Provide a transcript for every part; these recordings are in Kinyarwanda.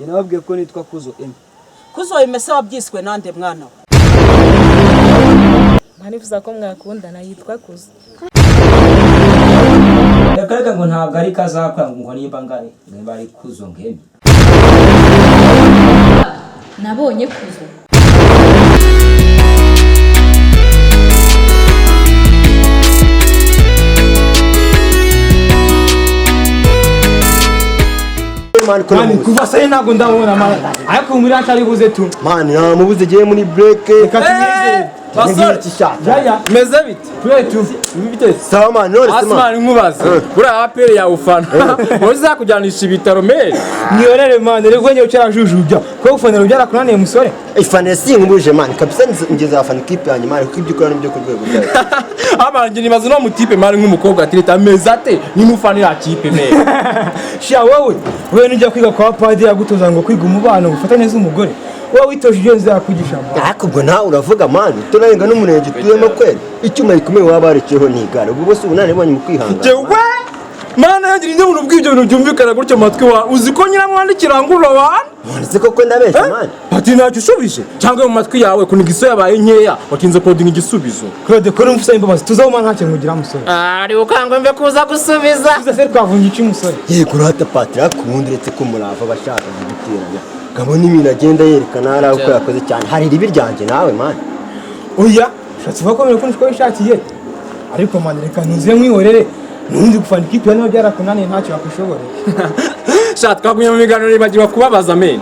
nababwiye ko nitwa Kuzo M. Kuzo imese wabyiswe nande mwana we? Manifuza ko mwakundana yitwa Kuzo. Yakareka ngo ntabwo ari kazakwa ngo nimba ngari ari Kuzo ngemi. Nabonye Kuzo. Man kuva sai ntago ndabona man ariko muri atari buze tu man namubuze giye muri break basore yaya meze bite twetu bite sawa man none asman nkubaze ura apere ya ufana uza kujanisha ibitaro mere niyorere man rego nyo cyarajujubya ko ufanira byarakunaniye musore ifane sinkubuje man kabisa ngeze afana ikipe yanyu man ko ibyo ukora n'ibyo ku rwego rwayo abanje nibaza no mutipe man nk'umukobwa atirita meze ate nimufanira kipe mere sha wewe nijya kwiga kwa padi yagutoza ngo kwiga umubano gufata neza umugore wowe witoje ibyo nzakugisha akubwo nawe uravuga man tunarenga n'umurenge tuyemo kweli icyuma gikomeye wabarekeho nigara ubwo bose ubunane bonye mu kwihangana jewe mana yagira inde buntu bw'ibyo bintu byumvikana gutyo matwi wa uzi ko nyiramwandikira nguro wa nzi koko ndabeshya man ati ntacyo ushubije cyangwa mu matwi yawe kuniga iso yabaye nkeya watinze kodinga igisubizo Claude ko rumfusa imbabazi tuzaho man ntacyo nkugira musore Ari ukangwe mbe kuza gusubiza se twavunje iki musore yego rata patira kumunduretse ko murava bashaka guteranya gabona ibintu agenda yerekana ari uko yakoze cyane hari ribi ryanje nawe man oya shatse bakomeye ko nshiko bishakiye ariko man reka ntuze mwihorere nundi gufana ikipe y'ano byarakunaniye ntacyo bakushobora shat kaguye mu miganiro ribagirwa kubabaza men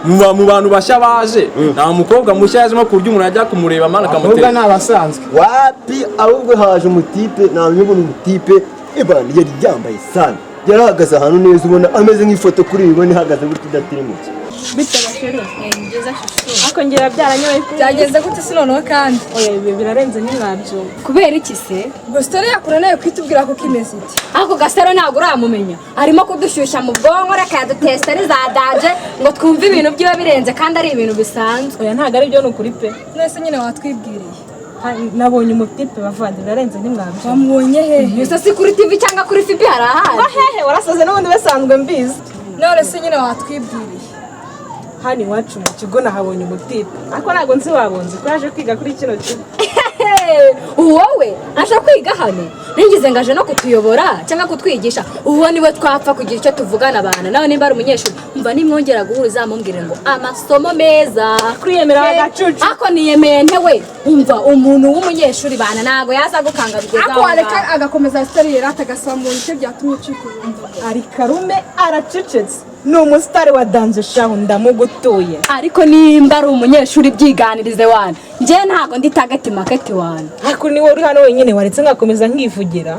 mu bantu bashya baje nta mukobwa mushya yaje kurya umuntu ajya kumureba man akamutera n'abasanzwe wapi ahubwo haje umutipe namubona umutipe ibandi yari yambaye sana yarahagaze ahantu neza ubona ameze nk'ifoto kuri ibone ihagaze gutya idatirimutse Bitagashero ngeza shusho ako ngira byaranyoye Byageze gute si noneho kandi oya ibi birarenze n'imwabyo kubera iki se ngo story yakura nayo kwitubwira ko kimeze iki ako gasero ntago uramumenya arimo kudushyushya mu bwonko reka yadutesteri za daje ngo twumve ibintu byiwe birenze kandi ari ibintu bisanzwe oya ntago ari byo n'ukuri pe nese nyine watwibwiriye nabonye umutipe bavandi birarenze n'imwabyo wamubonye hehe ese si kuri TV cyangwa kuri FB harahari hehe warasaze n'ubundi basanzwe mbizi none se nyine watwibwiriye hani wacu mu kigo nahabonye umutipe ariko ntago nzi wabonze ko yaje kwiga kuri kino kigo wowe aje kwiga hano ningize ngaje no kutuyobora cyangwa kutwigisha uwo niwe twapfa kugira icyo tuvugana abana nawe nimba ari umunyeshuri umva nimwongera guhuriza mumbwire ngo amasomo meza kwiyemera agacucu ako niyemeye ntewe umva umuntu w'umunyeshuri bana nago yaza gukanga bigeza ako areka agakomeza story yera atagasambura icyo byatumye ucikurumva ari karume aracecetse ni umusitari wa danje shahu ndamugutuye ariko nimba ari umunyeshuri byiganirize wana nje ntago ndi target market wana ariko ni wowe uri hano wenyine waretse ngakomeza nkivugira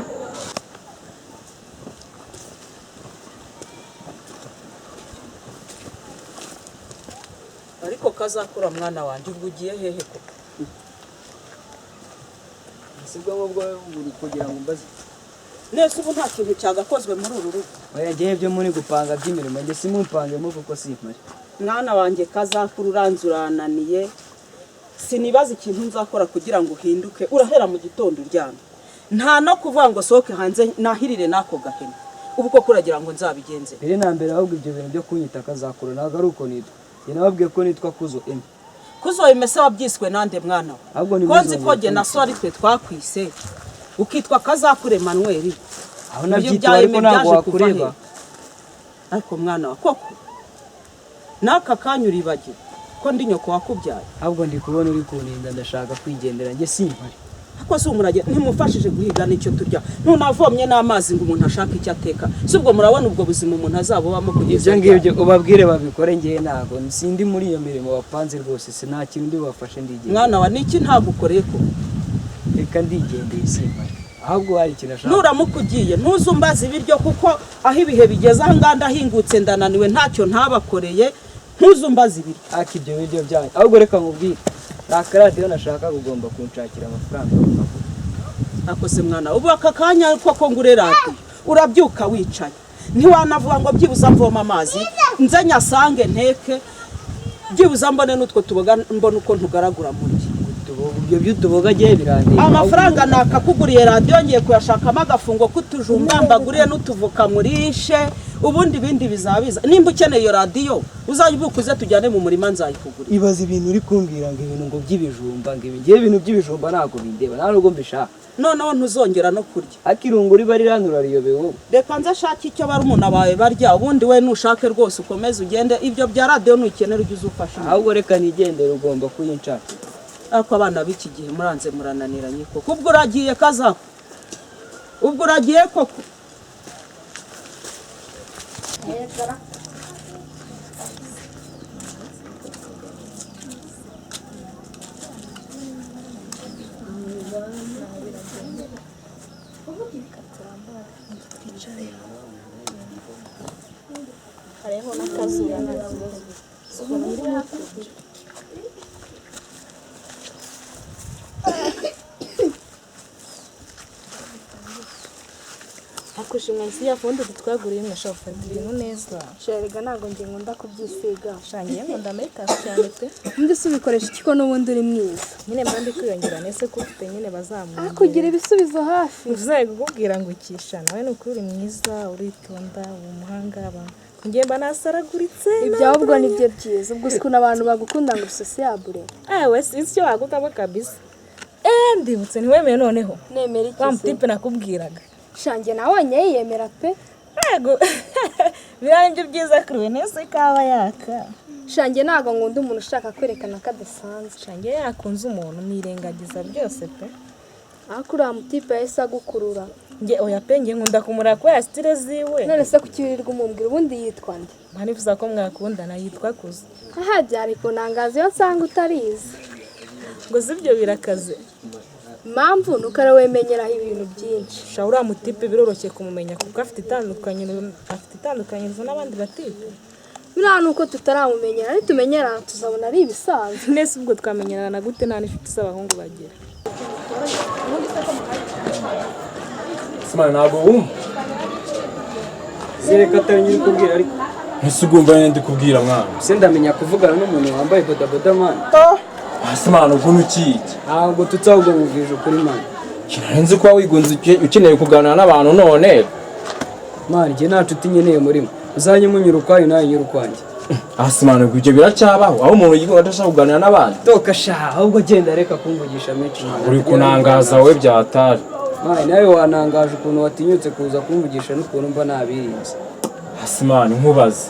Ariko kazakura mwana wanje ugiye hehe ko? Sibwo ngubwo uri kugira ngo mbaze. Nese ubu nta kintu cyagakozwe muri uru rugo. Oya ngiye byo muri gupanga by'imirimo nge simumpange mu kuko simpari. Mwana wanje kazakura uranzurananiye. Sinibaza ikintu nzakora kugira ngo uhinduke urahera mu gitondo uryana. Nta no kuvuga ngo soke hanze nahirire nako gahema. Ubu ko kuragira ngo nzabigenze. Biri nambere ahubwo ibyo bintu byo kunyita kazakura naga ari uko nitwa. Nababwiye ko nitwa Kuzo M. Kuzo imese wabyiswe nande mwana we. Konzi ko je na so ari twe twakwise. Ukitwa kazakure Emmanuel. Aho nabyitwa ariko ntabwo wakureba. Ariko mwana wa koko. Naka kanyuri baje. Ko ndi nyoko wakubyaye. Ahubwo ndi kubona uri kuninda ndashaka kwigendera nge simpari. Ako se umurage ntimufashije guhiga n'icyo turya. Ntunavomye n'amazi ngo umuntu ashaka icyo ateka. Subwo murabona ubwo buzima umuntu azabubamo kugeza. Ibyo ngibyo ubabwire babikore ngiye ntago sindi muri iyo mirimo bapanze rwose se nta kintu ndi bafashe ndigende. Mwana wa niki ntagukoreye ko. Reka ndigendeye simpari. Ahubwo hari ikintu ashaka. Nuramukugiye ntuzumbaza ibiryo kuko aho ibihe bigeze ahanganda hingutse ndananiwe ntacyo ntabakoreye. Ntuzumbaza ibiryo. Aki ibyo biryo byanyu. Ahubwo reka nkubwire. Nakaradiyo nashaka kugomba kunshakira amafaranga. Ako se mwana ubu aka kanya koko ngure radio urabyuka wicaye ntiwanavuga ngo byibuza mvoma amazi nze nyasange nteke byibuza mbone nutwo tuboga mbone uko ntugaragura muri ibyo by'utuboga giye birandira amafaranga nakakuguriye radio ngiye kuyashakamo agafungo kutujumba mbaguriye n'utuvuka murishe ubundi ibindi bizabiza nimba ukeneye iyo radiyo uzajya ubukuze tujyane mu murima nzayikugurira. ibaza ibintu uri kumbwira ngo ibintu ngo by'ibijumba ngo ngiye ibintu by'ibijumba ntabwo bindeba nta nubwo mbishaka noneho ntuzongera no kurya akirungu riba riranura riyobewe reka nze ashake icyo barumuna bawe barya ubundi we nushake rwose ukomeze ugende ibyo bya radiyo nukenera ujye uzufasha ahubwo reka nigendere ugomba kuyinshaka ariko abana b'iki gihe muranze murananiranye koko ubwo uragiye kaza ubwo uragiye koko hariho n'akazuba akushinga nsi ya fondo twaguriye mwashaka gufata ibintu neza sherega ntabwo ngiye nkunda kubyisiga shangiye ngo ndameka cyane pe undi se ubikoresha iki ko n'ubundi uri mwiza nyine mbandi kwiyongera nese ko ufite nyine bazamura kugira ibisubizo hafi uzaye kukubwira ngo ukisha nawe ni ukuri uri mwiza uritonda uri umuhanga abantu ngiye mba nasaraguritse ibyo ahubwo ni byo byiza ubwo ukuntu abantu bagukunda ngo usosiyabure ewe sinzi icyo wagutamo kabisa ndibutse ntiwemeye noneho nemera iki wa mutipe nakubwiraga shange nawonye yiyemera pe yego biriya nibyo byiza kuri we nese kaba yaka shange ntabwo nkunda umuntu ushaka kwerekana ko adasanzwe shange yakunze umuntu nirengagiza byose pe ariko uriya mutipe yahise agukurura nge oya pe nge nkunda kumura kubera stile ziwe none se kuki wirirwa umumbwira ubundi yitwa nde mpanifuza ko mwakundana yitwa kuza aha byari kunangaza iyo nsanga utarizi ngo si ibyo birakaze impamvu nuko ari we menyeraho ibintu byinshi sha uriya mutipe biroroshye kumumenya kuko afite itandukanyirizo n'abandi batipe biriya ni uko tutaramumenyera nitumenyerana tuzabona ari ibisanzwe nese ubwo twamenyerana gute nta n'inshuti z'abahungu bagira simana ntabwo wumva zereka atari nyiri kubwira ariko ese ugumva nyine ndi kubwira mwana se ndamenya kuvugana n'umuntu wambaye bodaboda mani simana ubwo ntukiki ntabwo tutahubwo mubwije ukuri mani nzi ko wigunze ukeneye kuganira n'abantu none mani njye nta nshuti nkeneye murimo uzanye munyura ukwayo nawe nyura ukwanjye simana ubwo ibyo biracyabaho aho umuntu yigunga adashaka kuganira n'abandi toka sha ahubwo genda reka kumvugisha menshi uri kunangaza wowe byatari mani nawe wanangaje ukuntu watinyutse kuza kumvugisha n'ukuntu mba nabirinze simana nkubaze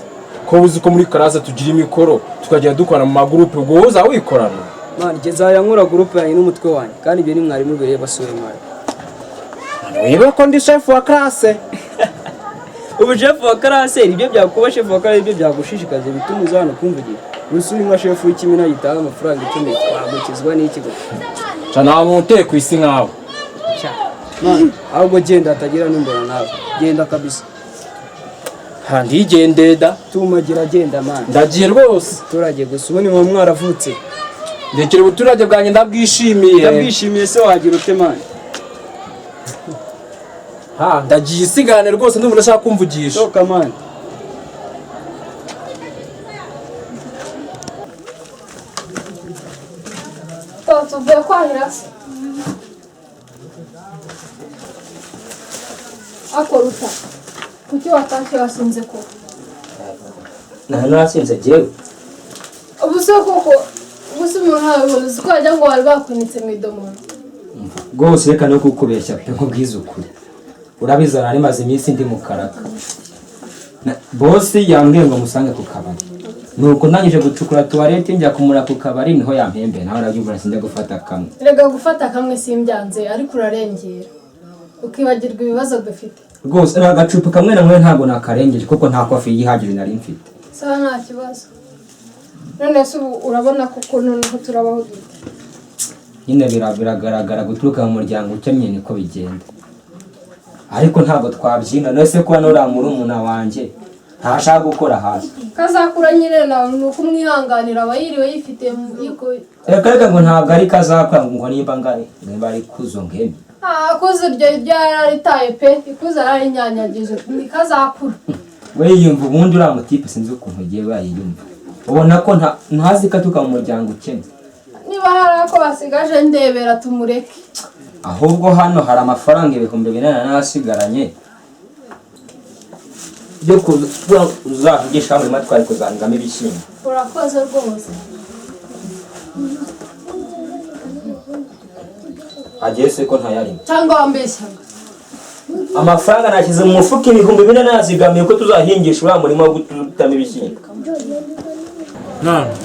ko uzi ko muri karase tugira imikoro tukagenda dukora mu magurupe ubwo uza wikorana mani njye nzajya nkora gurupe yanjye n'umutwe wanjye kandi ibyo ni mwarimu bireba basore mani wibuke ko ndi shefu wa karase ubu shefu wa karase nibyo byakuba shefu wa karase nibyo byagushishikaje bituma uza hano kumvugira gusa uri nka shefu w'ikimina gitanga amafaranga 10 twagukizwa n'ikigo nta muntu uteye ku isi nkawe mani ahubwo genda hatagira n'imbona nawe genda kabisa ndigendeye da tumagira genda mani ndagiye rwose turage gusa ubu ni mwe mwaravutse ndekera ubuturage bwanjye ndabwishimiye ndabwishimiye se wagira ute mani ndagiye isigane rwose ndumva ndashaka kumvugisha toka mani tuvuye kwahira se akora uta kuki watashye wasinze ko nasinze jewe ubu se koko ubu se umuntu ntabibona uzi ko wagira ngo bari bakunitse mu idomoro rwose reka no kukubeshya pe nkubwiza ukuri urabizana nari maze iminsi ndi mu karaka bosi yambwiye ngo musange ku kabari nuko ndangije gucukura tuwarete njya kumura ku kabari niho yampembe nawe arabyumva sinjya gufata kamwe rega gufata kamwe simbyanze ariko urarengera ukibagirwa ibibazo dufite rwose agacupa kamwe na mwe ntabwo nakarengeje kuko nta kofi yihagije nari mfite sawa nta kibazo none se ubu urabona koko noneho turabaho dute nyine biragaragara guturuka mu muryango ukennye niko bigenda ariko ntabwo twabyina none se kuba nora murumuna wanjye ntashaka gukora hasi kazakura nyine nawe ni uko umwihanganira aba yiriwe yifitiye reka ngo ntabwo ari kazakura ngo niba ari kuzo ngemi akuze iryo ryararitaye pe ikuze ararinyanyagije ni kazakura we yiyumva ubundi uriya mutipe sinzi ukuntu ugiye bayiyumva ubona ko ntazi ko atuka mu muryango ukennye niba hari ako basigaje ndebera tumureke ahubwo hano hari amafaranga 4,000 n'asigaranye byo uzavugisha muri matwari kuzanigamo ibishyimbo. urakoze rwose. Agiye se ko ntayarimo. Cyangwa wambeshyaga. Amafaranga nashyize mu mufuka 4,000 nazigamiye ko tuzahingisha uriya murimo wo gutama ibishyimbo.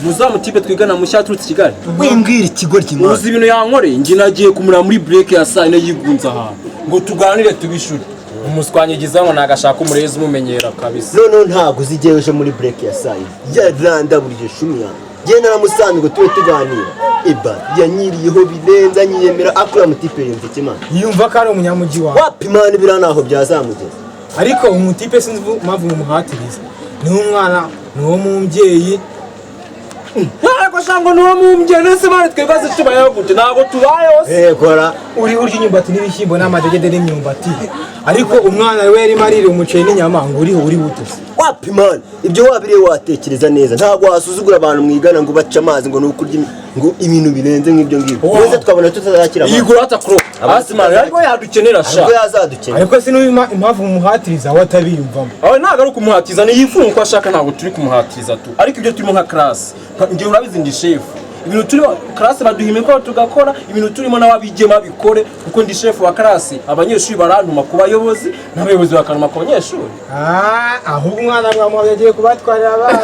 muzamutipe twigana mushya turutse Kigali. wimbwira ikigo kimwe uzi ibintu yankoreye njye nagiye kumura muri break ya saa 4 yigunza ahantu ngo tuganire tubishure umuswanyigiza ngo nagashaka umurezi umumenyera kabisa. none ntago uzigeje muri break ya saa 4 yaranda burije shumi yanjye njye naramusanze ngo tube tuganira yanyiriyeho birenza nyiyemera akura mutipe yumva ikimana yumva ko ari umunyamugi wawe wapi mani biranaho byazamugeza ariko umutipe sinzi mpamvu umuhatiriza ni umwana ni wo mubyeyi ntabwo shango ni wo mubyeyi nese bari twebwe tubayeho gute ntabwo tubayeho kora uri urya imyumbati n'ibishyimbo n'amadegede n'imyumbati ariko umwana we yari marire umuceri n'inyama ngo uriho uri butose wapi mani ibyo wabiriye watekereza neza ntabwo wasuzugura abantu mwigana ngo bace amazi ngo nukurya ngo ibintu birenze nk'ibyo ngibyo neza twabona tutazakira amazi yigura atakro abasimana ariko yadukenera sha ariko yazadukenera ariko sinubima impamvu umuhatiriza watabiyumvamo aho ntabwo ari ukumuhatiza ni yifunga uko ashaka ntabwo turi kumuhatiza tu ariko ibyo turimo nka class ngiye urabizi ndi chef ibintu turimo class baduhime ko tugakora ibintu turimo n'ababigema bikore kuko ndi chef wa class abanyeshuri barantuma ku bayobozi n'abayobozi bakanuma ku banyeshuri ahubwo umwana mwamuhaye agiye kubatwarira abana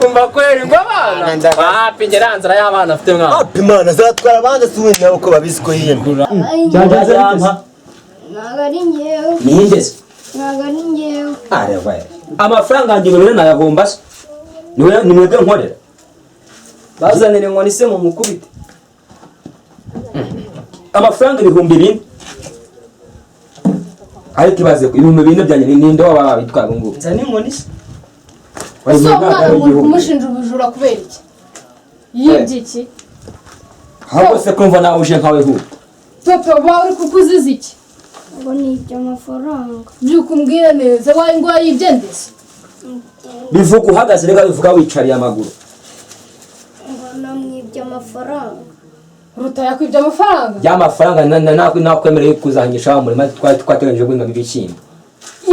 umva kweri ngo abana wapi ngeranzara y'abana afite mwana wapi mana zatwara abana subundi nabo ko babizi ko yiyemura cyajaze yampa ntabwo ari njyewe nihindeze ntabwo ari njyewe areva amafaranga yanjye bibiri nayagomba se ni mwebwe nkorera bazanire inkoni se mu mukubite amafaranga 2,000 ariko ibaze ko 2,000 byanjye ninde waba bitwara ngo nzane inkoni se so mwana umushinja ubujura kubera iki yibye iki ahubwo se kumva nawe uje nkawe hu papa wawe kukuziza iki ngo ni iby'amafaranga byuko umbwire neza wayi ngo yibye ndetse bivuga uhagaze reka bivuga wicariye amaguru ngo namwibye amafaranga ruta yakwibye amafaranga y'amafaranga nakwemereye kuzahingisha wa murima twateganyije guhingamo ibishyimbo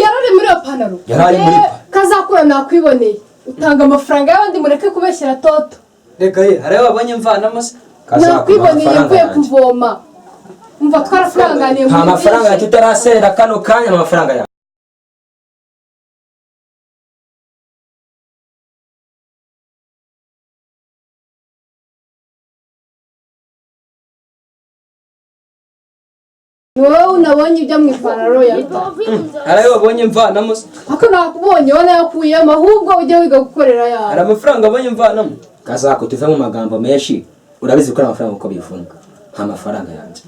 yarari muri iyo panaro yarari muri kazakura nakwiboneye utanga amafaranga y'abandi mureke kubeshyira toto reka ye hari ababonye mvanamo se nakwiboneye mvuye kuvoma umva twarafuranganiye nta mafaranga ya tutaraserera kano kanya n'amafaranga ya wowe unabonye ibyo mu ipantaro ya hari ababonye mvanamo se ako nakubonye wanayakuyemo ahubwo ujye wiga gukorera yawe hari amafaranga abonye mvanamo kazako tuve mu magambo menshi urabizi ko amafaranga uko bifunga nta mafaranga yanjye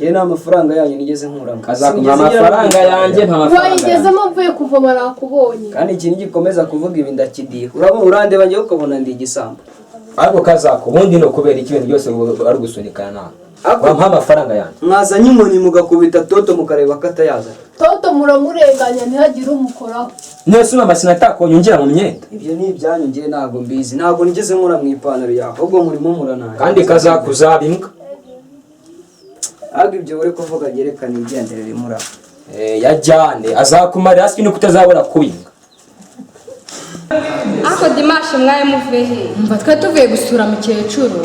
ye nta mafaranga yanyu nigeze nkuramo kazako amafaranga yanjye nta mafaranga wayigezemo mvuye kuvoma nakubonye kandi ikintu gikomeza kuvuga ibi ndakidiha urabona urandeba njyewe ukabona ndi igisambo ariko kazako ubundi no kubera ibintu byose ari gusunikana nawe wampa amafaranga yanjye mwazanye inkoni mugakubita toto mukareba ko atayazana toto muramurenganya ntihagire umukoraho nese una masina atakonye ungira mu myenda ibyo ni ibyanyu ngiye ntabwo mbizi ntabwo nigeze nkora mu ipantaro yawe ahubwo murimo muranaye kandi kazakuzaba imbwa ahubwo ibyo uri kuvuga byerekana igendere rimura yajyane azakumarira hasi nuko utazabura kubinga ako dimashe mwaye muvuye he mva twe tuvuye gusura mukecuru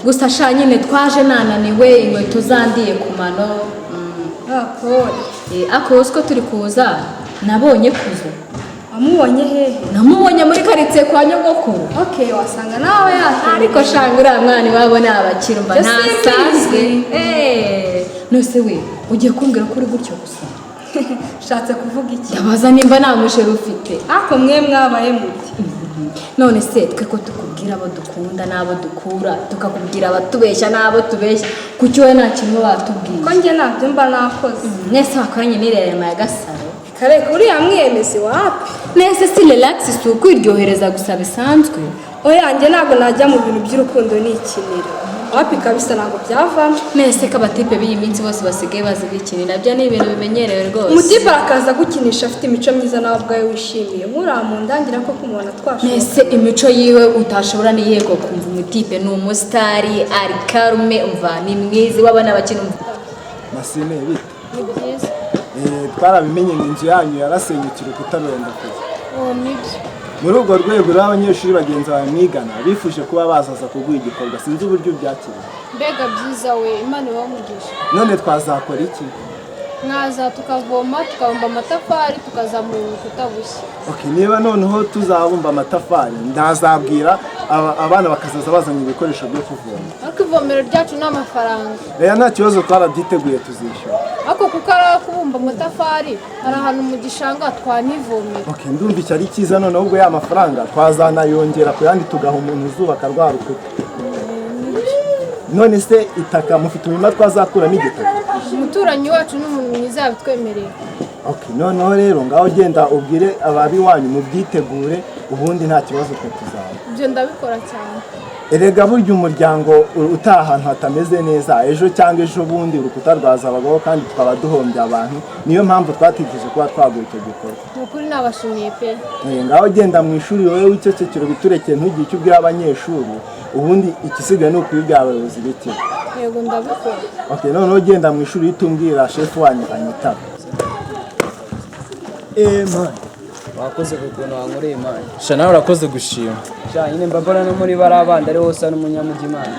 gusa sha nyine twaje nananiwe inkweto zandiye ku mano ako usiko turi kuza nabonye kuza amubonye hehe namubonye muri karitsiye kwa nyogokuru okay wasanga nawe yaka ariko shanga uriya mwana iwabo ni abakire mba ntasanzwe nose we ugiye kumbwira ko uri gutyo gusa Shatse kuvuga iki? yabaza nimba nta mushere ufite Ako mwe mwabaye muti. none se twe ko tukubwira abo dukunda n'abo dukura tukakubwira abatubeshya n'abo tubeshya kuki wowe nta kintu batubwiye Ko njye ntabyo mba nakoze. nese wakoranye n'irerema ya gasaro Kareka uriya mwiyemezi wapi? nese si relax si ukwiryohereza gusa bisanzwe Oya njye ntabwo najya mu bintu by'urukundo n'ikinira. Wapi kabisa ntabwo byavamo. nese ko abatipe b'iyi minsi bose basigaye bazi bikinira byo ni ibintu bimenyerewe rwose Umutipe arakaza gukinisha afite imico myiza nawe ubwawe wishimiye. Nk'uriya mu ndangira ko kumubona twashobora. nese imico yiwe utashobora n'iyego kumva umutipe ni umusitari ari karume umva ni mwiza wabona abakina Masine bita. Ni byiza. twarabimenye ngo inzu yanyu yarasenyukira urukuta rurenda kuza. nibyo. Muri urwo rwego rero abanyeshuri bagenzi bawe mwigana bifuje kuba bazaza kuguha igikorwa, sinzi uburyo byakiriye. Mbega byiza we, Imana ibamugisha. None twazakora iki? Mwaza tukavoma tukabumba amatafari tukazamura urukuta bushya. Okay, niba noneho tuzabumba amatafari ndazabwira abana bakazaza bazanye ibikoresho byo kuvoma. Ariko ivomero ryacu ni amafaranga. Nta kibazo twarabyiteguye tuzishyura. Ariko kuko ari kubumba amatafari hari ahantu mu gishanga twanivomera. Okay, ndumva icyo ari cyiza, noneho ubwo ya mafaranga twazanayongera ku yandi tugaha umuntu uzubaka rwa rukuta. None se itaka mufite umurima twazakuramo igitaka? Umuturanyi wacu n'umuntu mwiza yabitwemereye. Okay, noneho rero ngaho genda ubwire ababi wanyu mubyitegure, ubundi nta kibazo twe tuzaba. Ibyo ndabikora cyane. Erega burya umuryango utaha ahantu hatameze neza, ejo cyangwa ejo bundi urukuta rwazabagaho kandi twaba duhombye abantu, niyo mpamvu twatekereje kuba twagura icyo gikorwa. Nukuri nabashimiye pe. Ngaho genda mu ishuri wowe wicecekero biturekeye ntugire icyo ubwira abanyeshuri, ubundi ikisigaye ni ukubibwira abayobozi b'ikigo. Yego ndabikora. Okay, noneho genda mu ishuri utumbwira shefu wanyu anyitaba. Man, wakoze kukuntu wankoreye Imana. Sha nawe urakoze gushima. Sha nyine mbabona no muri barabandi ari hose n'umunyamujyi Imana.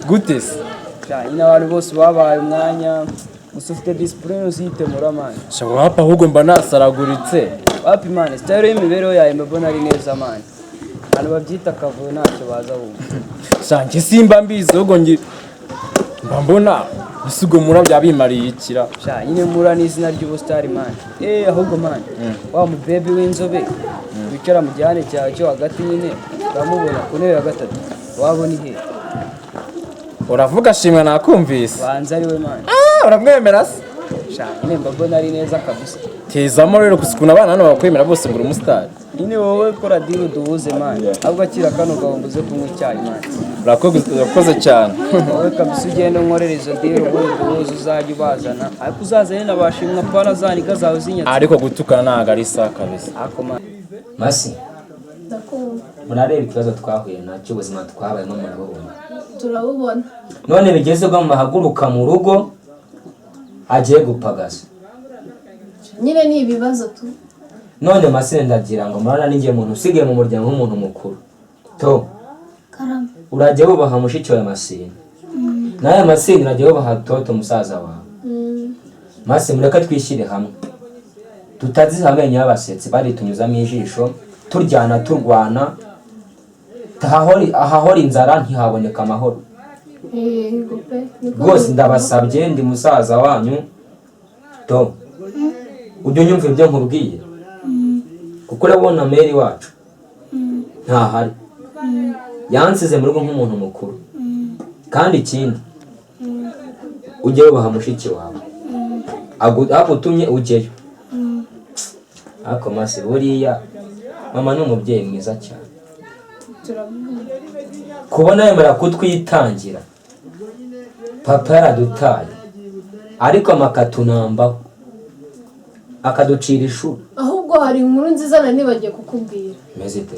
Gute se? Sha nyine abantu bose babaye umwanya gusa ufite discipline uzitemura man. Sha wapa ahubwo mba nasaraguritse. Wapi man, style y'imibereho yawe mbabona ari neza man. Abantu babyita kavuyo ntacyo baza wumva. Sha njye simba mbizi ahubwo mbona bisugo mura byabimariye ikira. Sha nyine mura n'izina ry'ubustari man. Ahubwo man, wa mu baby w'inzobe wicara mu gihane cyawe cyo hagati nyine uramubona ku ntebe ya gatatu. Wabona ihe? Uravuga shimwe nakumvise. Banza ari we man. Uramwemera se? Sha nyine mbabona ari neza kabisa. Tezamo rero kusikuna abana hano bakwemera bose ngo umustar. Nyine wowe kora deal duhuze man. Ahubwo akira kano gahombuze kunywa icyayi man. Urakoze cyane. Wowe kabisa ugenda unkorera izo deal ubundi duhuze uzajya ubazana. Ariko uzazane n'abashimwa para zanika zawe zinyatse. Ariko gutukana ntago ari sa kabisa. Ako man. Masi, Ndakumva. murareba ikibazo twahuye nacyo, ubuzima twabayemo murabubona. Turabubona. None bigeze ubwo muhaguruka mu rugo agiye gupagaza. Nyine ni ibibazo tu. None Masi ndagira ngo murana ninjye muntu usigaye mu muryango w'umuntu mukuru. To, Karama. urajya wubaha mushiki wa Masini. Naye Masini urajya wubaha Toto musaza wawe. Masi mureka twishyire hamwe. Tutazi amenyo y'abasetsi baritunyuzamo ijisho, turyana turwana. Ahahora inzara ntihaboneka amahoro. Rwose ndabasabye ndi musaza wanyu. To, ujye unyumva ibyo nkubwiye. Kuko urabona meri wacu ntahari. Yansize mu rugo nk'umuntu mukuru. Kandi ikindi ujye wubaha mushiki wawe. Agutumye ujyeyo. Ariko Masi buriya mama ni umubyeyi mwiza cyane. Kubona yemera kutwitangira. Papa yaradutaye. Ariko amakatunambaho. Akaducira ishuri. Ahubwo hari inkuru nziza nani bagiye kukubwira. Meze ite?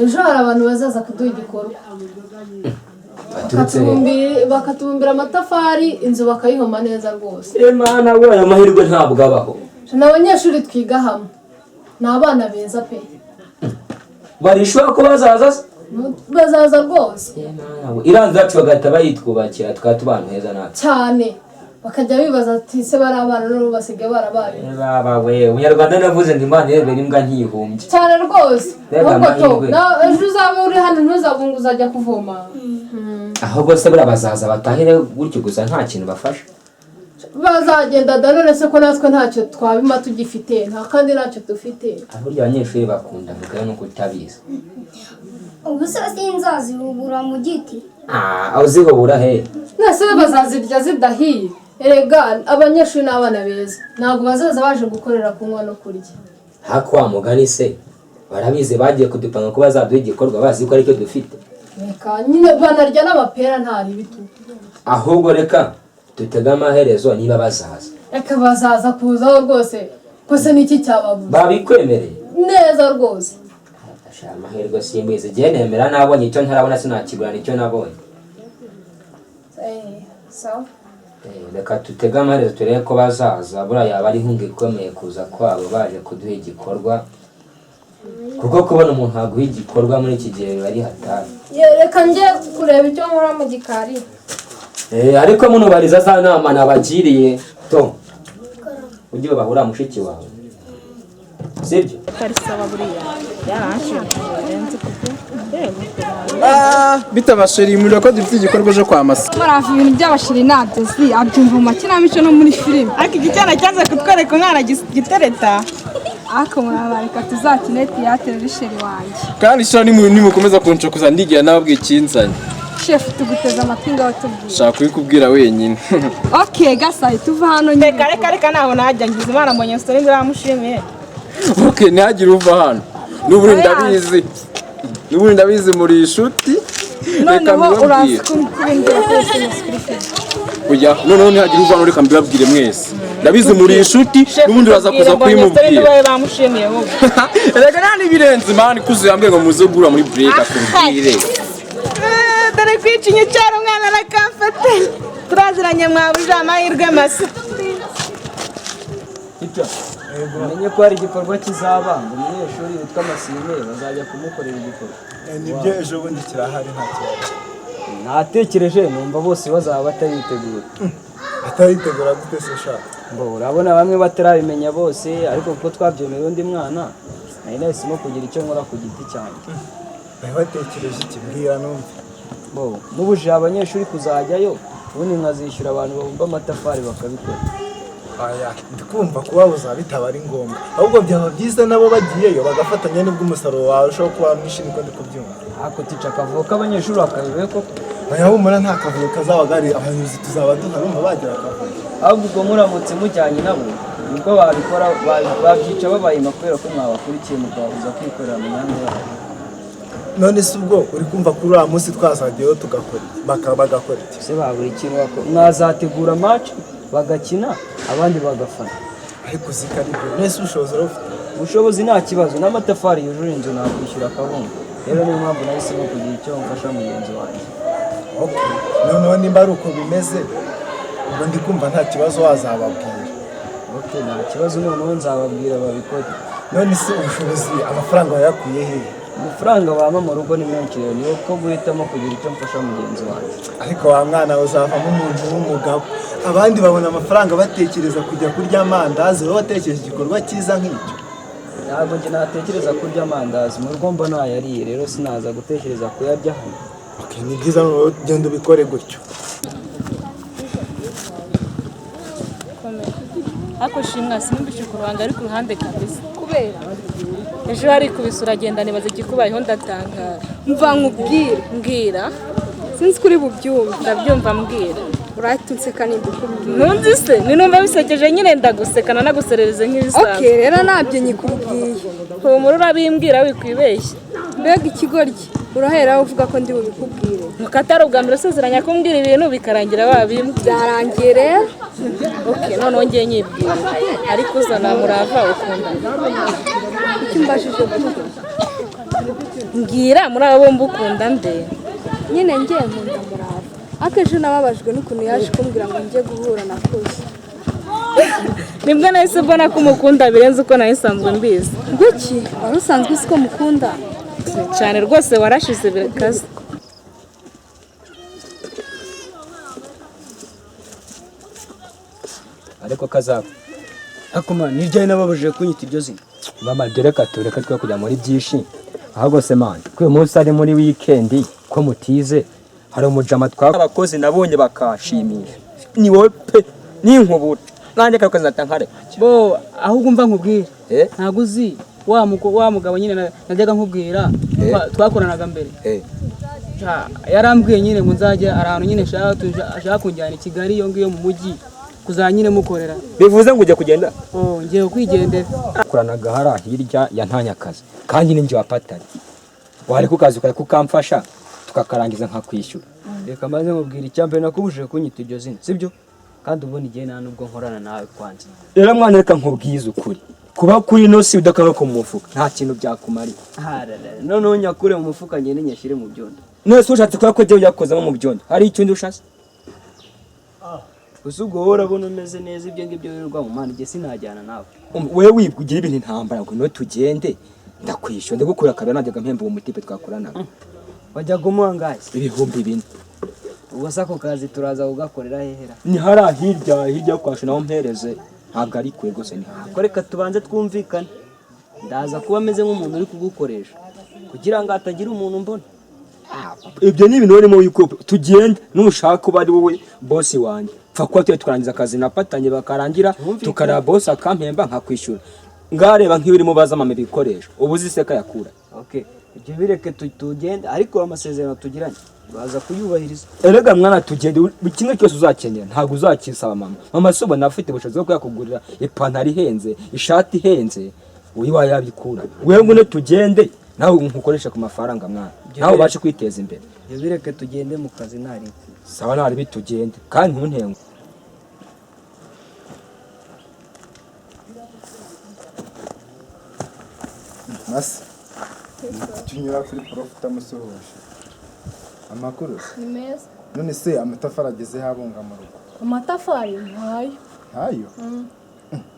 Ejo hari abantu bazaza kuduha igikorwa. Bakatubumbira amatafari, inzu bakayihoma neza rwose. Mana we, ayo mahirwe ntabwo abaho. N'abanyeshuri twiga hamwe. Ni abana beza pe. Barishobora ko bazaza? Bazaza rwose. Iranzi yacu bagahita bayitwubakira tukaba tubana heza natwe. Cyane. Bakajya bibaza ati se bari abana n'ubu basigaye barabaye. Baba we, Umunyarwanda navuze ngo Imana irebera imbwa ntiyihumbye. Cyane rwose. Ahubwo to, ejo uzaba uri hano ntuzabunga uzajya kuvoma. Ahubwo se buriya bazaza batahire gutyo gusa nta kintu bafasha. Bazagenda none se ko natwe ntacyo twabima tugifite, nta kandi ntacyo dufite. Burya abanyeshuri bakunda vuga no kutabizi. Ubu se sinzazibura mu giti. Aho zibubura he? Nase bazazirya zidahiye. Erega abanyeshuri n'abana beza. Ntabwo bazaza baje gukorera kunywa no kurya. Hako wa mugani se barabizi bagiye kudupanga ko bazaduha igikorwa bazi ko aricyo dufite. Reka nyine banarya n'amapera ntari bitu. Ahubwo reka tutega amaherezo niba bazaza. Reka bazaza kuzaho rwose. Kose niki cyababuza. Babikwemereye neza rwose. Asha amahirwe simbizi gihe nemera nabonye icyo ntarabona sinakigura nicyo nabonye. Sawa. reka tutege amaherezo turebe ko bazaza buriya yaba ari inkunga ikomeye kuza kwabo baje kuduha igikorwa kuko kubona umuntu waguha igikorwa muri iki gihe biba ari hatari. reka njye kureba icyo nkora mu gikari. ariko munubariza za nama nabagiriye to ujye bahura mushiki wawe sibyo karisaba buriya yaranshimishije renze kuko bitabashiriye umuriro ko dufite igikorwa cyo kwamasa muravu ibintu by'abashiri nabyo si abyumva mu makinamico no muri filime. ariko iki cyana cyaze kutwereka umwana gitereta. ariko murabareka tuzakine tiyatere risheri wanjye. kandi sha nimukomeza kunshokoza ndigira nababwiye ikinzanye. shefu tuguteze amatwi ngaho tubwire. shaka kubikubwira wenyine. okay gasaye tuva hano nyine. reka naho najya ngize imana mbonye story biramushimiye. okay ntihagire uva hano n'ubundi ndabizi muri inshuti. noneho uraza kubimbwira twese musikurikiye. oya noneho ntihagire uva hano reka mbibabwire mwese ndabizi muri inshuti n'ubundi uraza kuza kuyimubwira. bamushimiye wowe. reka nta n'ibirenze mani kuzuye yambwiye ngo muze gura muri break akubwire. dore kwicinya cyaro umwana arakamfate turaziranye mwabuje amahirwe masa. umenye ko hari igikorwa kizaba ngo umunyeshuri witwa Masine bazajya kumukorera igikorwa. nibyo ejo bundi kirahari nta kibazo. natekereje numva bose bazaba bataritegura. ataritegura gute se shaka? urabona bamwe batarabimenya bose ariko kuko twabyemeye undi mwana nari nahisemo kugira icyo nkora ku giti cyanjye. batekereje iki mbwira numva. mubujije abanyeshuri kuzajyayo ubundi nkazishyura abantu babumba amatafari bakabikora. ndikumva kubabuza bitaba ari ngombwa ahubwo byaba byiza nabo bagiyeyo bagafatanya nibwo umusaruro wawe ushobora kuba mwinshi niko ndi kubyumva. ako tica akavuga ko abanyeshuri bakabibe koko. bayahumura nta kavuyo kazaba gari abayobozi tuzaba duharumva bagira akavuyo. ahubwo ubwo muramutse mujyanye nabo nibwo babikora babyica babayima kubera ko mwabakurikiye mukababuza kwikorera mu myanya yabo. none se ubwo uri kumva kuri uriya munsi twazagiyeho tugakora bagakora iki? se babura ikintu mwazategura match bagakina abandi bagafana. ariko zikari byo nese ubushobozi urafite? ubushobozi nta kibazo n'amatafari yujuje inzu nakwishyura akabumba. rero niyo mpamvu nahisemo kugira icyo mfasha mugenzi wanjye. noneho nimba ari uko bimeze ubwo ndi kumva nta kibazo wazababwira. nta kibazo noneho nzababwira babikore. none se ubushobozi amafaranga wayakuye hehe? amafaranga wama mu rugo ni menshi rero niyo ko guhitamo kugira icyo mfasha mugenzi wanjye. ariko wa mwana uzavamo umuntu w'umugabo. abandi babona amafaranga batekereza kujya kurya amandazi wowe watekereje igikorwa cyiza nk'icyo. ntabwo njye natekereza kurya amandazi mu rugo mba nayariye rero sinaza gutekereza kuyarya hano. ni byiza noneho genda ubikore gutyo. ariko shimwa sinumvise ku ruhande ari ku ruhande kabisa kubera ejo hari kubisa uragenda nibaza igikubayeho ndatangara. mva nkubwire. mbwira sinzi kuri bubyumve. ndabyumva mbwira. urahita unseka nimba ukubwira. ntunzi se ninumva bisekeje nyine ndagusekana naguserereze nk'ibisanzwe. okay rero nabyo nyikubwiye. humura urabimbwira wikwibeshya. mbega ikigoryi urahera uvuga ko ndi bubikubwire. nuko atari ubwa mbere usezeranya kumbwira ibintu bikarangira wabimbwira. byarangiye rero. okay noneho ngiye nyibwira ariko uzana murava ukunda. icyo mbashije kuvuga mbwira muri abo bombi ukunda nde? nyine ngiye nkunda murava. ariko ejo nababajwe n'ukuntu yaje kumbwira ngo njye guhura na kuzi. nibwo nahise mbona ko umukunda birenze uko nahisanzwe mbizi. ngwiki wari usanzwe uzi ko mukunda cyane rwose warashize birakaze. ariko kazaba akoma niryaye nababujije kunyita iryo zina. mama reka tureke twe kujya muri byinshi ahubwo se mani kuri uyu munsi ari muri wikendi ko mutize hari umujama abakozi nabonye bakashimisha ni wowe pe n'inkubura nanjye kakoze natankare bo ahubwo mva nkubwira ntago uzi wa mugabo nyine najyaga nkubwira twakoranaga mbere. yarambwiye nyine ngo nzajya ahantu nyine ashaka kunjyana i Kigali iyo ngiyo mu mujyi kuzajya nyine mukorera. bivuze ngo ujye kugenda? ngiye kwigendera. koranaga hara hirya ya ntanyakazi kandi ninjye wapatari wari ku kazi kukamfasha tukakarangiza nkakwishyura. reka maze nkubwira icyambere nakubujije kunyita iryo zina sibyo kandi ubundi igihe nta nubwo nkorana nawe kwanza. rero mwana reka nkubwize ukuri kuba kuri no si udakanga ku mufuka nta kintu byakumarira. noneho nyakure mu mufuka ngende nyashyire mu byondo. nese ushatse kuba ko jyewe yakozemo mu byondo hari icyo ndi ushase? gusa ubwo wowe urabona umeze neza ibyo ngibyo wirirwa mu mana igihe sinajyana nawe. Wewe wibwira ibintu intambara ngo no tugende ndakwishyura ndagukura kabiri najyaga mpemba uwo mutipe twakoranaga. Wajya kumuha ngahe? 4,000. Ubwo se ako kazi turaza kugakorera hehera? Ni hara hirya kwasha naho mpereze ntabwo ari kwe rwose ni hara. Ko reka tubanze twumvikane. Ndaza kuba ameze nk'umuntu uri kugukoresha kugira ngo hatagira umuntu mbona. Ibyo ni ibintu urimo yuko tugende n'umushaka kuba ari wowe boss wanjye. Pfa kuba tukarangiza akazi napatanye bakarangira tukara boss akampemba nkakwishyura. Ngareba nk'ibirimo bazamama ibikoresho. Ubuzi seka yakura. Okay. Ibyo bireke tugende ariko amasezerano tugiranye baza kuyubahiriza. Erega mwana tugende kimwe cyose uzakenera ntabwo uzakisaba mama. Mama soba nafite ubushobozi bwo kuyakugurira ipantaro ihenze, ishati ihenze, uyiwa yabikura. Wewe ngone tugende nawe nkukoresha ku mafaranga mwana. Nawe ubashe kwiteza imbere. Ibyo bireke tugende mu kazi ntari. Sawa ntari bitugende kandi ntuntengo. Masi tunyura kuri profita musohoje amakuru ni meza. none se amatafari ageze habunga mu rugo? Amatafari ntayo. Ntayo?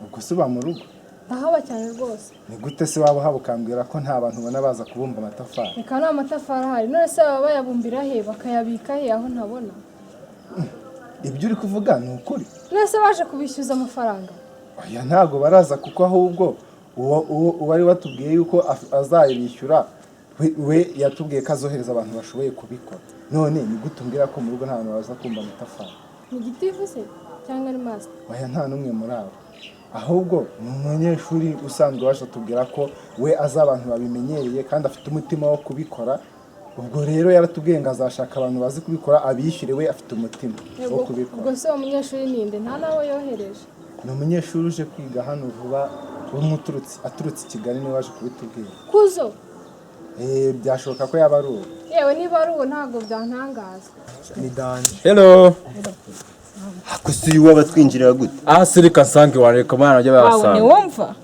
Ubwo se ba mu rugo? Ndahaba cyane rwose. Ni gute se waba haba ukambwira ko nta bantu ubona baza kubumba amatafari? Reka nta matafari ahari, none se baba bayabumbira he bakayabika he aho ntabona? Ibyo uri kuvuga ni ukuri? None se baje kubishyuza amafaranga? Oya ntago baraza kuko ahubwo uwo ari watubwiye yuko azayibishyura we yatubwiye ko azohereza abantu bashoboye kubikora. None ni gute umbwira ko mu rugo nta bantu baza kumba amatafari? Ni gitifu se cyangwa ni master? Oya nta n'umwe muri abo. Ahubwo ni umunyeshuri usanzwe waje atubwira ko we azi abantu babimenyereye kandi afite umutima wo kubikora. Ubwo rero yaratubwiye ngo azashaka abantu bazi kubikora abishyure, we afite umutima wo kubikora. Ubwo se uwo munyeshuri ninde? Nta nawe yohereje? Ni umunyeshuri uje kwiga hano vuba aturutse i Kigali niwe waje kubitubwira. Kuzo? Byashoboka ko yaba ari uwo. Yewe niba ari uwo ntabwo byantangaza. Ni Danje. Hello. Akusi uyu wabatwinjirira gute? Sirika sange wareka mwana ajya basanga. Ni wumva?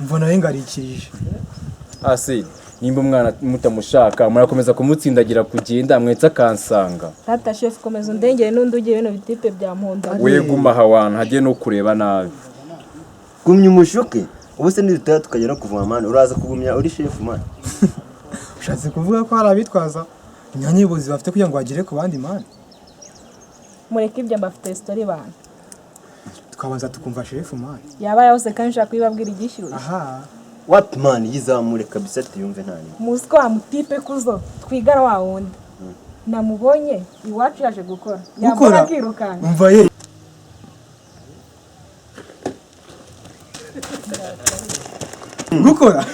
Mvona yengarikije. Asi nimba umwana mutamushaka murakomeza kumutsindagira kugenda mwetse akansanga. Tata chef komeza undengere n'undi ugiye bino bitipe bya mponda. Weguma hawana hagiye no kureba nabi. Gumya umushuke. Ubu se nidutaha tukajya no kuvoma mani uraza kugumya uri chef mani. Ushatse kuvuga ko hari abitwaza imyanyibuzi bafite kugira ngo bagere ku bandi mani? Mureke ibyo mbafite story bana. Tukabanza tukumva chef mani. Yaba yose kandi nshaka kwibabwira igishyuye. Aha. What man yizamure kabisa tuyumve ntani. Musiko wa mutipe kuzo twigara wa wundi. Namubonye iwacu yaje gukora. Yabona kwirukana. Umva ye. Gukora?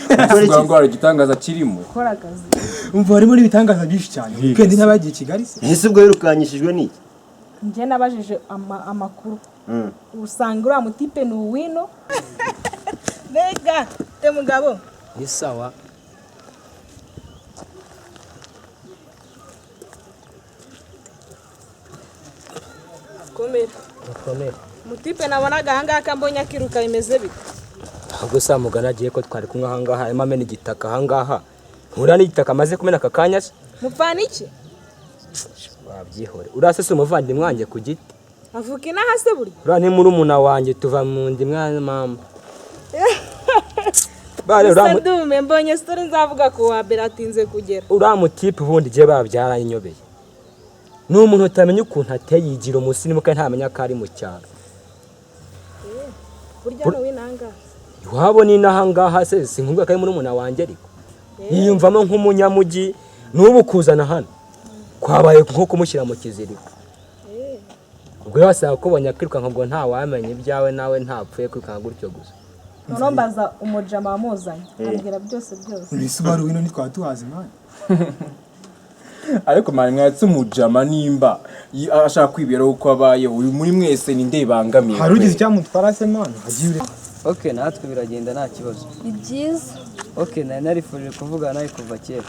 Ngo igitangaza kirimo. Gukora akazi. Umva harimo n'ibitangaza byinshi cyane. Kandi n'abagiye Kigali se. Ese ubwo yirukanyishijwe n'iki? Nje nabajije amakuru. Usanga uriya mutipe ni uwino. Mbega te mugabo. Ni sawa. Komera. Mutipe nabonaga ahangaha mbonye akiruka bimeze bite? Ahubwo sa mugana agiye ko twari kumwe ahangaha harimo amena igitaka ahangaha. Nkura n'igitaka amaze kumena aka kanya se. Mupfana iki? Wabyihore. Urasese umuvandimwe wanjye ku giti. Avuka inaha se buri? Ura ni murumuna wanjye tuva mu ndi mwana mama. Ndume mbonye story nzavuga ko wa beratinze kugera. Ura mutipe ubundi je babyara inyobeye. Ni umuntu utamenya ukuntu ateye yigira umusirimu kandi ntamenya ko ari mu cyaro. Burya no winanga. Iwabo ni nahangaha se sinkumva ko ari murumuna wanjye ariko. Yiyumvamo nk'umunyamugi n'ubu kuzana hano. Kwabaye nko kumushyira mu kiziriko. Ubwo yasaba kubonye kwirukanka ngo nta wamenye ibyawe nawe ntapfuye kwirukanka gutyo gusa. Nombaza umujama wamuzanye ambwira byose. Ibisubaru wino nitwa tuhazi mani. Ariko mani mwatse umujama nimba ashaka kwibera uko abayeho uyu muri mwese ni ndebangamiye. Hari ugize icyamutwara se mani hagiye. Okay natwe biragenda nta kibazo. Ni byiza. Okay narifuje kuvuga nawe kuva kera.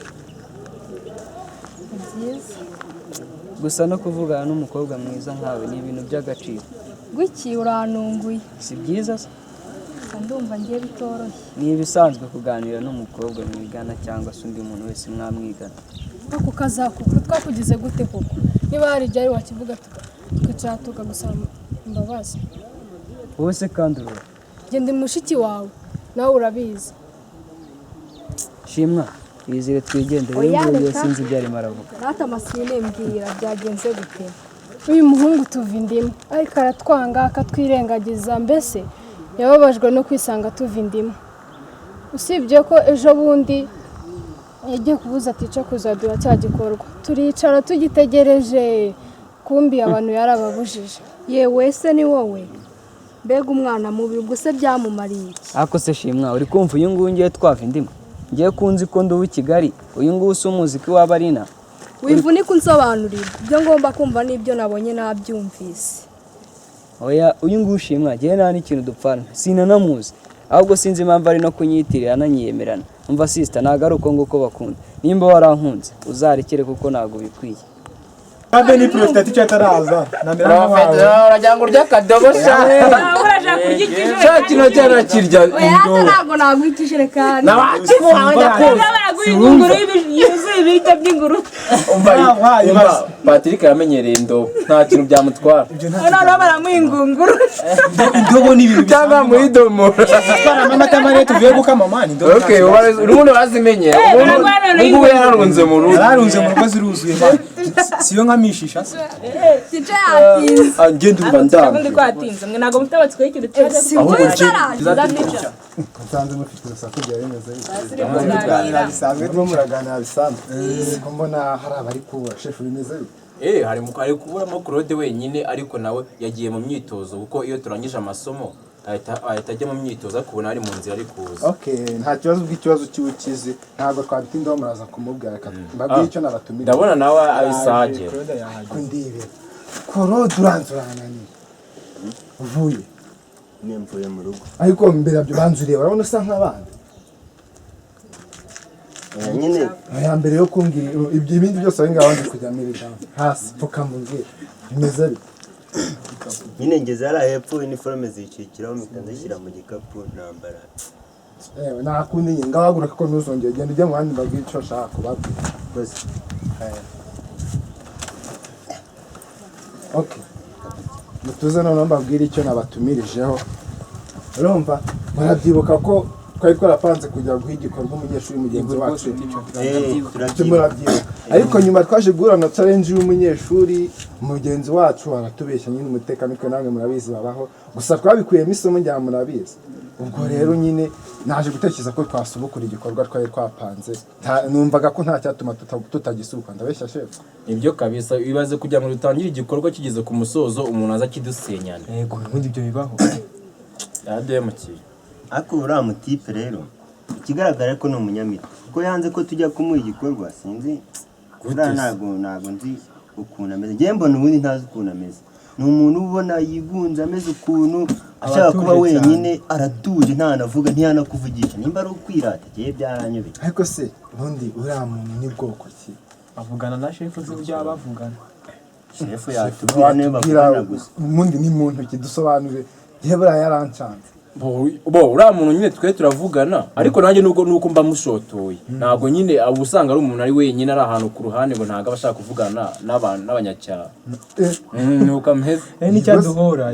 Byiza. Gusa no kuvugana n'umukobwa mwiza nkawe ni ibintu by'agaciro. Gwiki uranunguye. Si byiza se? Ndumva ngiye bitoroshye. Ni ibisanzwe kuganira n'umukobwa mwigana cyangwa se undi muntu wese mwamwigana. Ako kazakuko twakugize gute koko? Niba hari ibyari wakivuga twicara tukagusaba imbabazi. wowe se kandi urora Njye ndi mushiki wawe nawe urabizi. shimwa yizire twigendere rero sinzi ibyo arimo aravuga. Rata Masine mbwira byagenze gute? Uyu muhungu tuva indimu ariko aratwanga akatwirengagiza, mbese yababajwe no kwisanga tuva indimu. Usibye ko ejo bundi yagiye kubuza tica kuzadura cya gikorwa, turicara tugitegereje, kumbi abantu yarababujije. Yewe se ni wowe? Mbega umwana mubi, ubwo se byamumariye iki? Ako se shimwa uri kumva uyu nguyu ngiye twava indimu ngiye kunzi ko nduwe i Kigali uyu nguyu si umuziki w'abarina Wivunika unsobanurira ibyo ngomba kumva n'ibyo nabonye nabyumvise. oya uyu nguyu shimwa ngiye nta n'ikintu dupfana sinanamuzi ahubwo sinzi impamvu ari no kunyitirira ananyiyemerana. Umva sister ntago ari uko nguko bakunda, nimba warankunze uzarekere kuko ntago bikwiye. Abe ni prostate cyataraza uragira ngo urya kadobo sha uraje kurya ikijere sha kino cyana kirya Oya ntabwo nagwikishire kandi. nawakimuha nyakuzi baraguha ingunguru yuzuye ibiryo by'inguru. umva Patrick yamenyereye indobo nta kintu byamutwara noneho baramuha ingunguru. indobo ni ibintu cyangwa mu idomo bitwara amata mare tuvuye gukama mani indobo. okay urundi bazimenye ubu yararunze mu rugo yararunze mu rugo ziruzuye mani siyo nkamishisha se Tice yatinze. agenda umva ndambi Ndi kwatinze mwe ntago mutabatswe ikintu cyaje Nsanze mufite urusaku bya bimeze bityo. Bisanzwe turimo muraganira bisanzwe. Ko mbona hari abari kuba chef bimeze bityo. hari kuburamo Claude wenyine ariko nawe yagiye mu myitozo kuko iyo turangije amasomo ahita ajya mu myitozo akubona ari mu nzira ari kuza. Okay, nta kibazo bw'ikibazo cy'ubukizi ntabwo twabitindaho muraza kumubwira mbabwira icyo nabatumira. Ndabona nawe abisage. Kundibe. Koro duranzuranani. Uvuye. Nemvuye mu rugo. Ariko mbere byo banzuriye urabona usa nk'abandi. Nyine Aya mbere yo kumbwira ibyo ibindi byose ari ngaho ndi kujya mirira hasi pfuka mbwira. Bimeze bite? nyine ngeze hara hepfo uniforme zicikiraho mpita ndashyira mu gikapu nambara. Nakundi nyine ngahaguruka ko ntuzongera genda ujya mu bandi mbabwira icyo ushaka kubabwira. Bose. Okay. Mutuze noneho mbabwira icyo nabatumirijeho. Urumva murabyibuka ko twari twarapanze kujya guha igikorwa umunyeshuri mugenzi wacu. Turabyibuka. Ariko nyuma twaje guhura na challenge y'umunyeshuri mugenzi wacu aratubeshya nyine umutekano ko namwe murabizi babaho. Gusa twabikuyemo isomo njya murabizi. Ubwo rero nyine naje gutekereza ko twasubukura igikorwa twari twapanze. Numvaga ko nta cyatuma tutagisubuka ndabeshya chef. Ibyo kabisa bibaze kujya mu rutangira igikorwa kigeze ku musozo umuntu aza kidusenyana. yego ubundi ibyo bibaho yademukiye. Ako uriya mutipe rero ikigaragara ko ni umunyamitwe kuko yanze ko tujya kumuha igikorwa sinzi uriya ntago nzi ukuntu ameze. Njye mbona ubundi ntazi ukuntu ameze. Ni umuntu ubona yigunze ameze ukuntu ashaka kuba wenyine aratuje ntanavuga ntiyanakuvugisha nimba ari ukwirata giye byaranyobeye. Ariko se ubundi uriya muntu ni bwoko ki? avugana na chef z'ibyo bavugana Chef yatubwira niba bakubona gusa. Ubundi ni muntu kidusobanurire. Gihe buriya yarancanze. Uriya muntu nyine twe turavugana ariko nanjye nuko mba mushotoye ntabwo nyine abo usanga ari umuntu ari wenyine ari ahantu ku ruhande ngo ntabwo abashaka kuvugana n'abantu n'abanyacyaro nuko ameze n'icyaduhora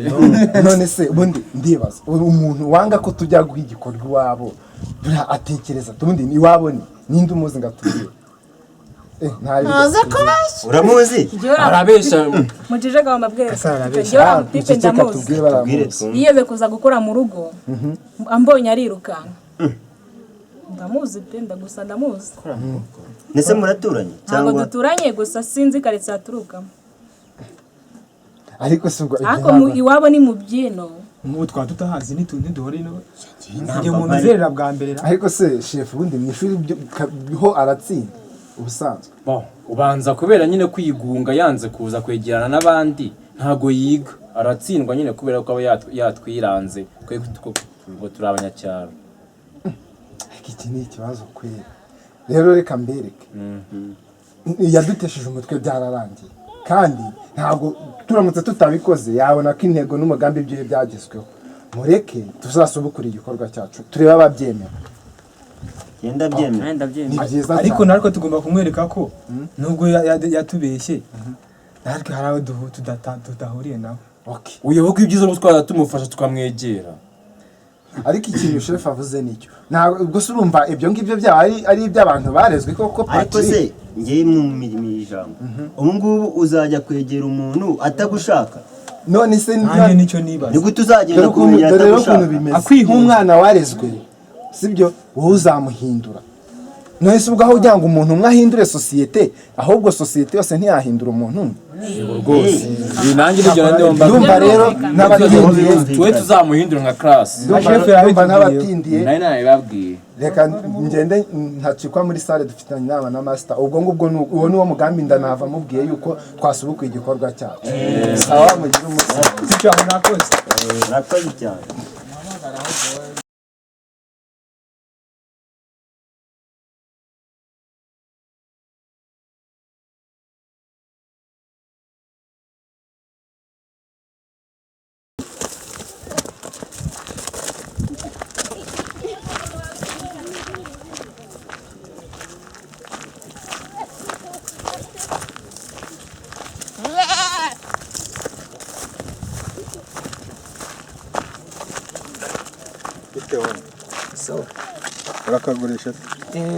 none se ubundi ndibaza umuntu wanga ko tujya guha igikorwa iwabo atekereza ubundi ni iwabo ninde umuzi ngatubwire ntaze kubeshya uramuzi arabesha mujije gahamba bwese njyewe mutipe ndamuzi yiyeze kuza gukora mu rugo ambonye arirukanka ndamuzi pe ndagusa ndamuzi nese muraturanye cyangwa ntabwo duturanye gusa sinzi karetse aturukamo ariko subwo ariko iwabo ni mu byino mu twa tutahazi ntiduhore no njye mu mizerera bwa mbere ariko se chef ubundi mu ishuri ho aratsinda ubusanzwe ubanza kubera nyine kwigunga yanze kuza kwegerana n'abandi ntago yiga aratsindwa nyine kubera ko aba yatwiranze ngo turi abanyacyaro. Iki ni ikibazo kwera rero reka mbereke yadutesheje umutwe byararangiye kandi ntabwo turamutse tutabikoze yabona ko intego n'umugambi by'iyo byagezweho mureke tuzasubukura igikorwa cyacu turebe ababyemera yenda byemera ni byiza ariko nariko tugomba kumwereka ko nubwo yatubeshye natwe hari aho tudahuriye nawe. uyoboka ibyiza no twara tumufasha tukamwegera. Ariko ikintu chef avuze nicyo ntabwo ubwo se urumva ibyo ngibyo byaba ari iby'abantu barezwe koko ariko se ngiye mu mirimo y'ijambo ubu ngubu uzajya kwegera umuntu atagushaka none se nanjye nicyo nibaza ni gute uzagenda kumenya atagushaka akwiha umwana warezwe sibyo wowe uzamuhindura none se ubwo aho ugira ngo umuntu umwe ahindure sosiyete ahubwo sosiyete yose ntiyahindura umuntu umwe rwose nanjye nibyo ndumva rero n'abatindiye twe tuzamuhindura nka class ndumva n'abatindiye nayo babwiye reka ngende ntacikwa muri sale dufitanye inama na master ubwo ngubwo uwo ni wo mugambi ndanava mubwiye yuko twasubukuye igikorwa cyacu sawa mugira umunsi cyo nakoze nakoze cyane urakagurisha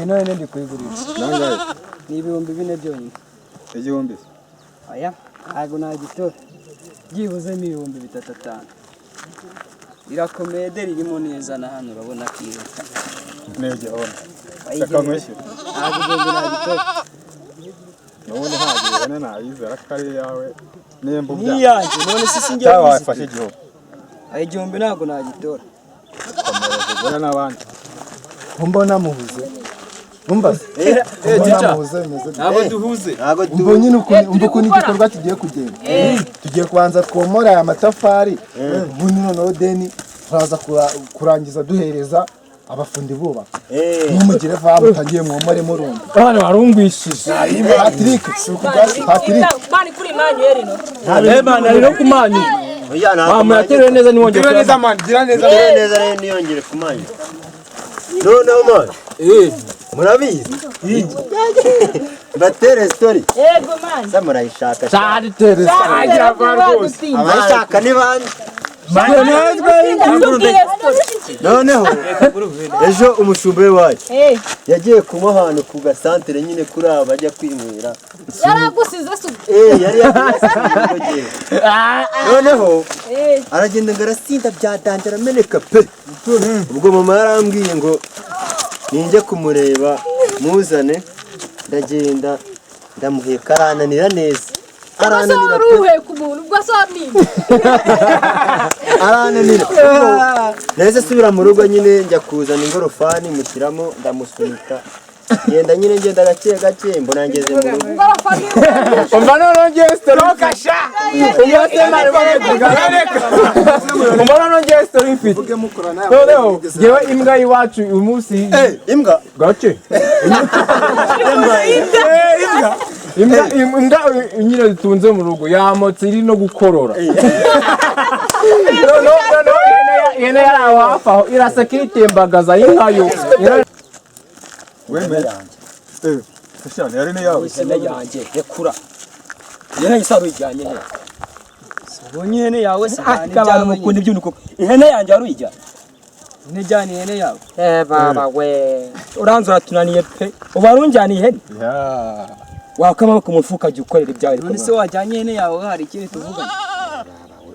none ndi kuyigurisha nangaye ni 4,000 byonyine igihumbi aya ntabwo nagitora byibuze ni 3,500 irakomeye deri irimo neza na hano urabona kiruka nege ona akamwishyura ntabwo igomba nagitora nubundi ntabwo nayizera ko ari yawe nemba ubya niyanjye none se sinjye wafashe igihumbi igihumbi ntabwo nagitora komereza n'abandi mbona muhuze umva ntabwo duhuze umva nyine ukuntu igikorwa kigiye kugenda tugiye kubanza twomora aya matafari ubundi noneho deni turaza kurangiza duhereza abafundi bubaka n'umugire va mutangiye mwomore murundi hano warungwishije Patrick mani kuri manyu erino man ari no kumanyu yaterewe neza niwongere neza man gira neza rero niyongere kumanya noneho man murabizi batere story yego mani sa murayishaka cyari tere agira rwose abashaka ni bande noneho ejo umushumba we wacu yagiye kunywa ahantu ku gasantere nyine kuri aba bajya kwinywera yaragusize se yari yagusize noneho aragenda ngo arasinda byadange arameneka pe ubwo mama yarambwiye ngo ninjye kumureba muzane ndagenda ndamuheka arananira neza arananira uruhe ku muntu ubwo asomye arananira nahise subira mu rugo nyine njya kuzana ingorofani mushyiramo ndamusunika ngenda nyine ngenda gake mbona ngeze mu rugo umva none ngiye stroke sha umva none ngiye story mfite noneho ngewe imbwa y'iwacu uyu munsi imbwa gace imbwa nyine zitunze mu rugo yamotse iri no gukorora ihene yari aho hafi aho iraseka itembagaza y'inkayo wemeye sashane yari yawe ihene yanjye rekura ihene isaru ijyanye he ubonye ihene yawe se abantu mukunda ibyo nuko ihene yanjye aruyijya ntijyane ihene yawe baba we uranzura tunaniye pe ubarunjyaniye ihene wakama ku mufuka jya ukorera ibyawe none se wajyanye ihene yawe hari ikindi tuvugana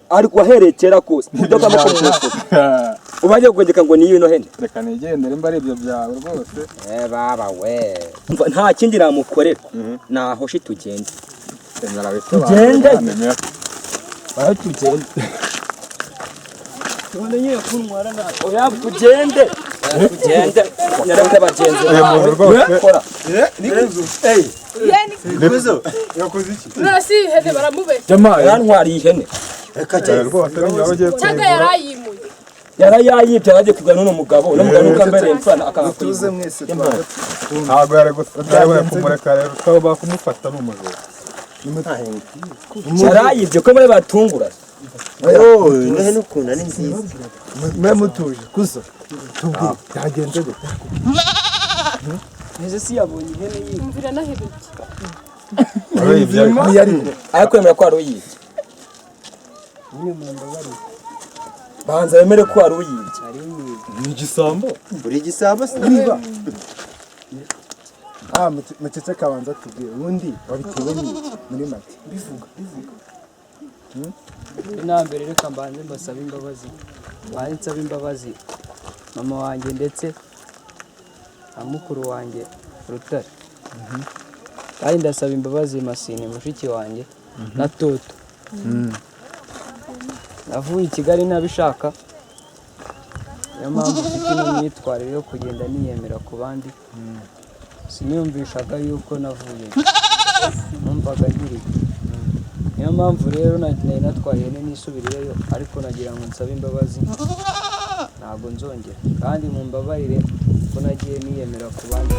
ariko wahereye kera kose udakama ku mufuka ubaje kugendeka ngo niyo ino hene reka nigendere mba ari ibyo byawe rwose baba we nta kindi namukorera naho shi tugende tugende baho tugende tugende nyine kunwara na oya tugende tugende nyarabye abagenzi bakora nikuzo yakoze iki nasi ihene baramube jama yantwariye ihene reka cyane rwose n'abagiye cyangwa yarayimuye yarayayibye aje kugana n'umugabo ukambereye mfana akatuze mwese ntabwo yari kumureka rero twaba kumufata n'umujura yarayibye ko muri batungura nohe n'ukuntu ari nziza mwe mutuje kuza tubwire byagenze gute ese si yabonye ihene yumvira nahebye ariko yemera ko wari uyibye banza wemere ko wari uyibye ni igisambo uri igisambo se niba mucece kabanza tubwire ubundi wabitewe n'iki muri make bivuga intambere reka mbanze mbasaba imbabazi mbanze nsaba imbabazi mama wanjye ndetse na mukuru wanjye Rutare kandi ndasaba imbabazi Masine mushiki wanjye na Toto navuye i Kigali nabishaka niyo mpamvu mfite n'imyitwarire yo kugenda niyemera ku bandi siniyumvishaga yuko navuye numvaga nkiri niyo mpamvu rero nari natwaye ihene nisubirireyo ariko nagira ngo nsabe imbabazi ntabwo nzongera kandi mumbabarire ko nagiye niyemera ku bandi